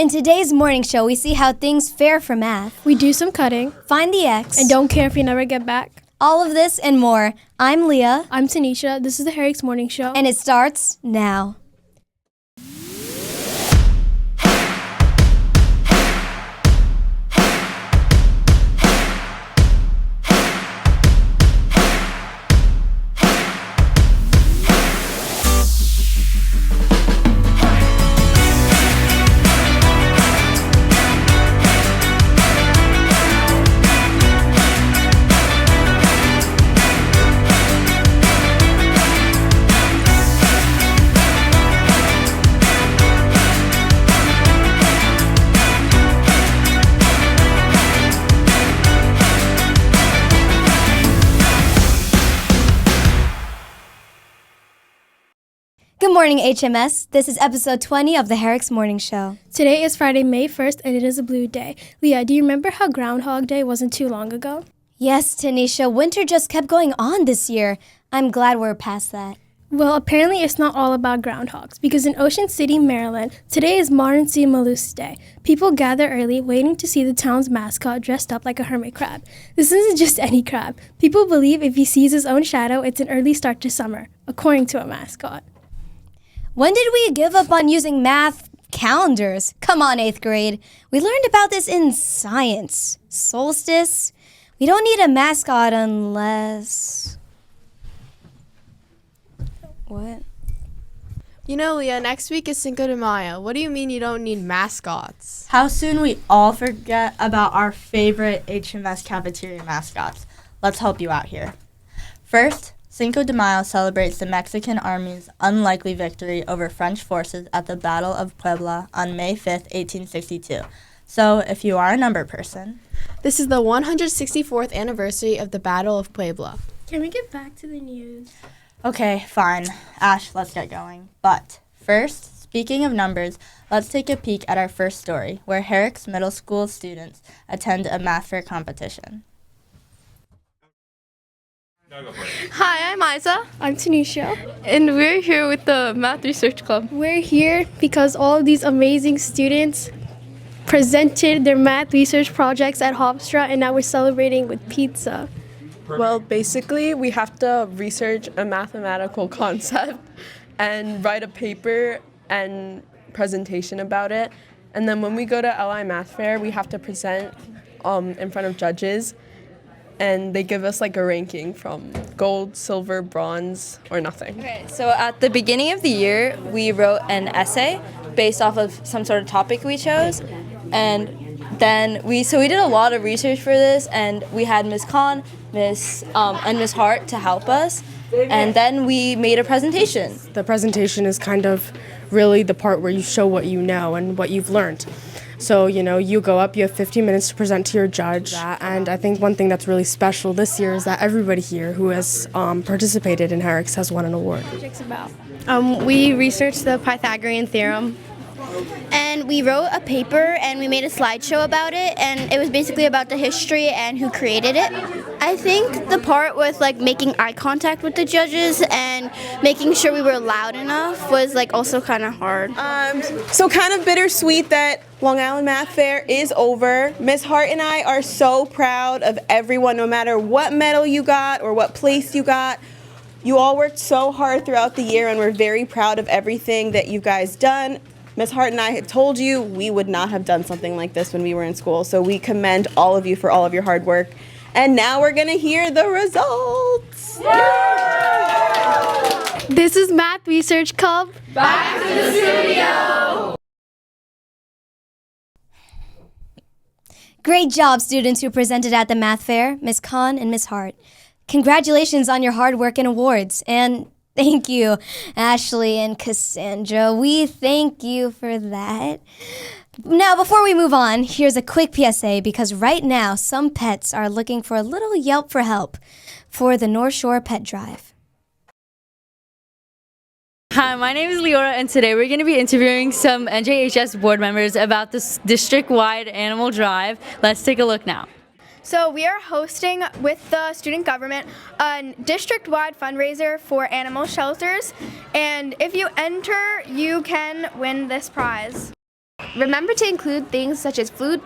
In today's morning show, we see how things fare for math. We do some cutting. Find the X. And don't care if you never get back. All of this and more. I'm Lia. I'm Tanisha. This is the Herricks Morning Show. And it starts now. Good morning, HMS. This is episode 20 of the Herricks Morning Show. Today is Friday, May 1st, and it is a blue day. Leah, do you remember how Groundhog Day wasn't too long ago? Yes, Tanisha. Winter just kept going on this year. I'm glad we're past that. Well, apparently it's not all about groundhogs, because in Ocean City, Maryland, today is Modern Sea Mollusk Day. People gather early, waiting to see the town's mascot dressed up like a hermit crab. This isn't just any crab. People believe if he sees his own shadow, it's an early start to summer, according to a mascot. When did we give up on using math calendars? Come on, 8th grade. We learned about this in science. Solstice? We don't need a mascot unless... What? You know, Leah, next week is Cinco de Mayo. What do you mean you don't need mascots? How soon we all forget about our favorite HMS cafeteria mascots. Let's help you out here. First, Cinco de Mayo celebrates the Mexican Army's unlikely victory over French forces at the Battle of Puebla on May 5th, 1862. So, if you are a number person... This is the 164th anniversary of the Battle of Puebla. Can we get back to the news? Okay, fine. Ash, let's get going. But first, speaking of numbers, let's take a peek at our first story, where Herricks Middle School students attend a math fair competition. Hi, I'm Isa. I'm Tanisha. And we're here with the Math Research Club. We're here because all of these amazing students presented their math research projects at Hofstra, and now we're celebrating with pizza. Well, basically, we have to research a mathematical concept and write a paper and presentation about it. And then when we go to LI Math Fair, we have to present in front of judges. And they give us like a ranking from gold, silver, bronze, or nothing. Okay, so at the beginning of the year, we wrote an essay based off of some sort of topic we chose. And then we did a lot of research for this, and we had Ms. Khan, and Ms. Hart to help us. And then we made a presentation. The presentation is kind of really the part where you show what you know and what you've learned. So, you go up, you have 15 minutes to present to your judge. And I think one thing that's really special this year is that everybody here who has participated in Herricks has won an award. Project's about. We researched the Pythagorean theorem. And we wrote a paper and we made a slideshow about it, and it was basically about the history and who created it. I think the part with making eye contact with the judges and making sure we were loud enough was also kind of hard. So kind of bittersweet that Long Island Math Fair is over. Ms. Hart and I are so proud of everyone, no matter what medal you got or what place you got. You all worked so hard throughout the year, and we're very proud of everything that you guys done. Ms. Hart and I had told you we would not have done something like this when we were in school, so we commend all of you for all of your hard work. And now we're going to hear the results. Yeah! This is Math Research Club. Back to the studio! Great job, students who presented at the math fair, Ms. Khan and Ms. Hart. Congratulations on your hard work and awards. And thank you, Ashley and Cassandra. We thank you for that. Now, before we move on, here's a quick PSA, because right now, some pets are looking for a little Yelp for help for the Northshore Pet Drive. Hi, my name is Leora, and today we're going to be interviewing some NJHS board members about this district-wide animal drive. Let's take a look now. So we are hosting with the student government a district-wide fundraiser for animal shelters, and if you enter, you can win this prize. Remember to include things such as food,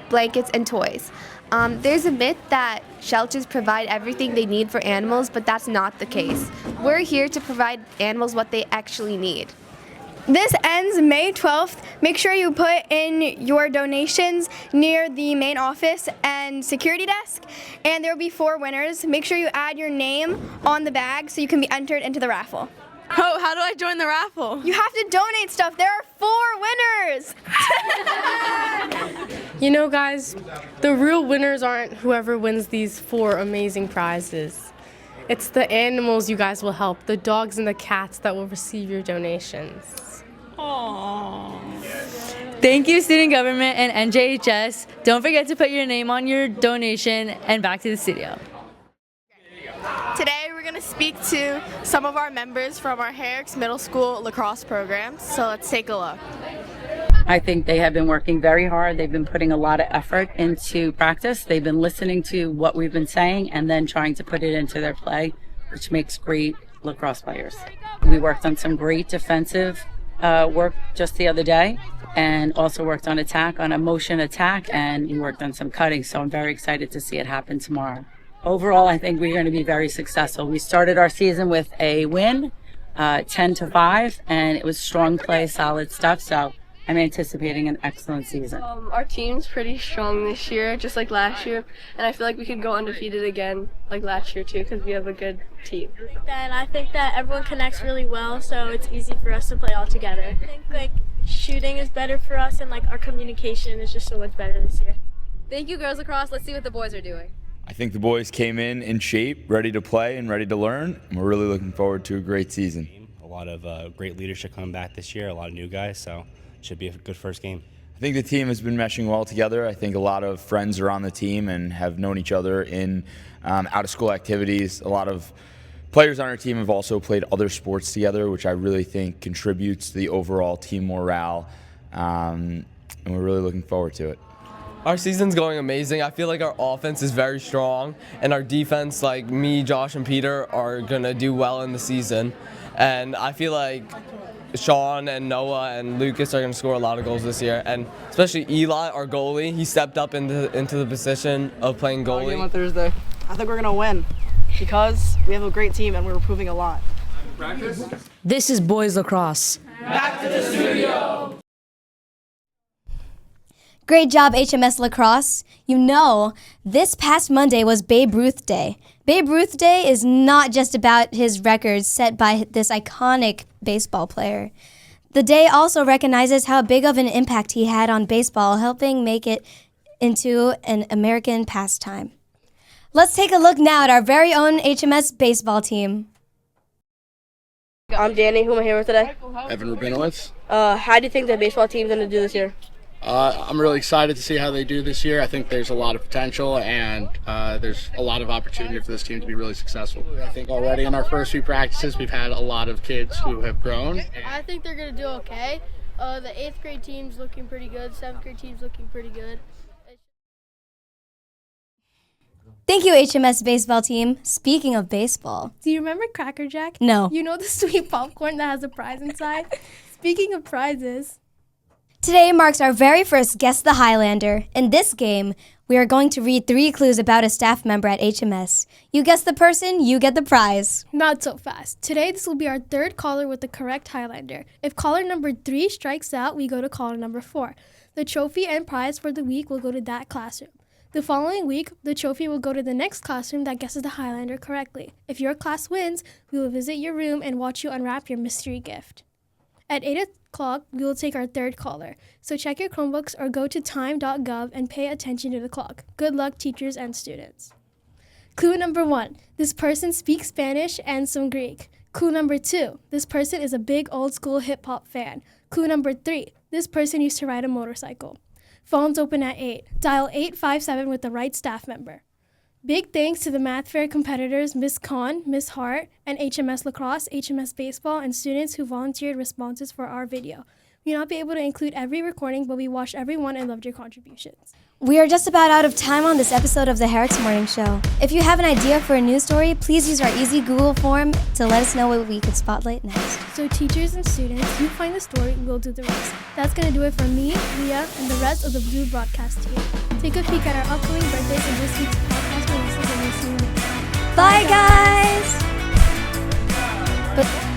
blankets, and toys. There's a myth that shelters provide everything they need for animals, but that's not the case. We're here to provide animals what they actually need. This ends May 12th. Make sure you put in your donations near the main office and security desk, and there will be 4 winners. Make sure you add your name on the bag so you can be entered into the raffle. Oh, how do I join the raffle? You have to donate stuff. There are 4 winners. You know, guys, the real winners aren't whoever wins these 4 amazing prizes. It's the animals you guys will help, the dogs and the cats that will receive your donations. Aww. Thank you, student government and NJHS. Don't forget to put your name on your donation, and back to the studio. Today we're going to speak to some of our members from our Herricks Middle School lacrosse program. So let's take a look. I think they have been working very hard. They've been putting a lot of effort into practice. They've been listening to what we've been saying and then trying to put it into their play, which makes great lacrosse players. We worked on some great defensive work just the other day, and also worked on a motion attack, and we worked on some cutting. So I'm very excited to see it happen tomorrow. Overall, I think we're going to be very successful. We started our season with a win, 10-5, and it was strong play, solid stuff. So I'm anticipating an excellent season. Our team's pretty strong this year, just like last year, and I feel like we could go undefeated again like last year too, because we have a good team. And I think that everyone connects really well, so it's easy for us to play all together. I think shooting is better for us, and our communication is just so much better this year. Thank you, girls lacrosse. Let's see what the boys are doing. I think the boys came in shape, ready to play and ready to learn, and we're really looking forward to a great season. A lot of great leadership coming back this year, a lot of new guys, so it should be a good first game. I think the team has been meshing well together. I think a lot of friends are on the team and have known each other in out-of-school activities. A lot of players on our team have also played other sports together, which I really think contributes to the overall team morale, and we're really looking forward to it. Our season's going amazing. I feel like our offense is very strong, and our defense, like me, Josh, and Peter, are going to do well in the season. And I feel like Sean and Noah and Lucas are going to score a lot of goals this year, and especially Eli, our goalie. He stepped up into the position of playing goalie. Game on Thursday. I think we're going to win because we have a great team and we're improving a lot. This is Boys Lacrosse. Back to the studio. Great job, HMS Lacrosse. You know, this past Monday was Babe Ruth Day. Babe Ruth Day is not just about his records set by this iconic baseball player. The day also recognizes how big of an impact he had on baseball, helping make it into an American pastime. Let's take a look now at our very own HMS baseball team. I'm Danny. Who am I here with today? Evan Rabinowitz. How do you think the baseball team's going to do this year? I'm really excited to see how they do this year. I think there's a lot of potential, and there's a lot of opportunity for this team to be really successful. I think already in our first few practices, we've had a lot of kids who have grown. I think they're going to do okay. The 8th grade team's looking pretty good. 7th grade team's looking pretty good. Thank you, HMS baseball team. Speaking of baseball. Do you remember Cracker Jack? No. You know the sweet popcorn that has a prize inside? Speaking of prizes. Today marks our very first Guess the Highlander. In this game, we are going to read 3 clues about a staff member at HMS. You guess the person, you get the prize. Not so fast. Today, this will be our 3rd caller with the correct Highlander. If caller number 3 strikes out, we go to caller number 4. The trophy and prize for the week will go to that classroom. The following week, the trophy will go to the next classroom that guesses the Highlander correctly. If your class wins, we will visit your room and watch you unwrap your mystery gift. At 8 o'clock, we will take our 3rd caller. So check your Chromebooks or go to time.gov and pay attention to the clock. Good luck, teachers and students. Clue number 1. This person speaks Spanish and some Greek. Clue number 2. This person is a big old school hip hop fan. Clue number 3. This person used to ride a motorcycle. Phones open at 8. Dial 857 with the right staff member. Big thanks to the Math Fair competitors Miss Khan, Miss Hart, and HMS Lacrosse, HMS Baseball, and students who volunteered responses for our video. We may not be able to include every recording, but we watched every one and loved your contributions. We are just about out of time on this episode of the Herricks Morning Show. If you have an idea for a news story, please use our easy Google form to let us know what we could spotlight next. So teachers and students, you find the story, we'll do the rest. That's going to do it for me, Lia, and the rest of the Blue broadcast team. Take a peek at our upcoming birthdays and this week's podcast releases, and we'll see you next time. Bye, guys! But